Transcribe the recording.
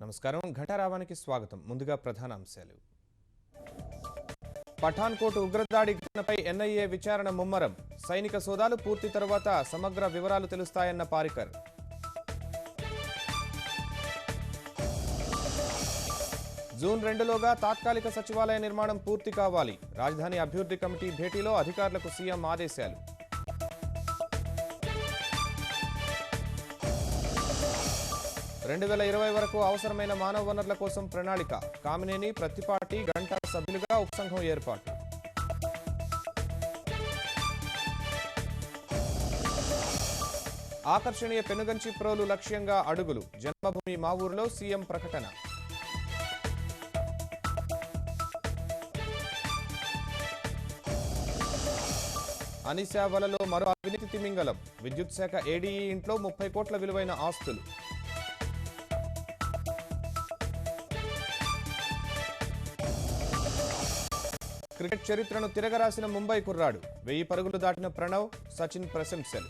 నమస్కారం ఘంటారావానికి స్వాగతం. ముందుగా ప్రధాన అంశాలు. పఠాన్కోట్ ఉగ్రదాడి ఘటనపై ఎన్ఐఏ విచారణ ముమ్మరం. సైనిక సోదాలు పూర్తి తర్వాత సమగ్ర వివరాలు తెలుస్తాయన్న పారికర్. జూన్ 2లోగా తాత్కాలిక సచివాలయ నిర్మాణం పూర్తి కావాలి. రాజధాని అభివృద్ధి కమిటీ భేటీలో అధికారులకు సీఎం ఆదేశాలు. రెండు 2020 వరకు అవసరమైన మానవ వనరుల కోసం ప్రణాళిక. కామినేని, ప్రతిపాటి, గంటా సభ్యులుగా ఉపసంఘం ఏర్పాటు. ఆకర్షణీయ పెనుగంచి ప్రోలు లక్ష్యంగా అడుగులు. జన్మభూమి మా ఊరిలో సీఎం ప్రకటన. అనిశా వలలో మరో అవినీతి తిమింగలం. విద్యుత్ శాఖ ఏడీఈ ఇంట్లో 30 కోట్ల విలువైన ఆస్తులు. క్రికెట్ చరిత్రను తిరగరాసిన ముంబై కుర్రాడు. 1000 పరుగులు దాటిన ప్రణవ్, సచిన్ ప్రశంసలు.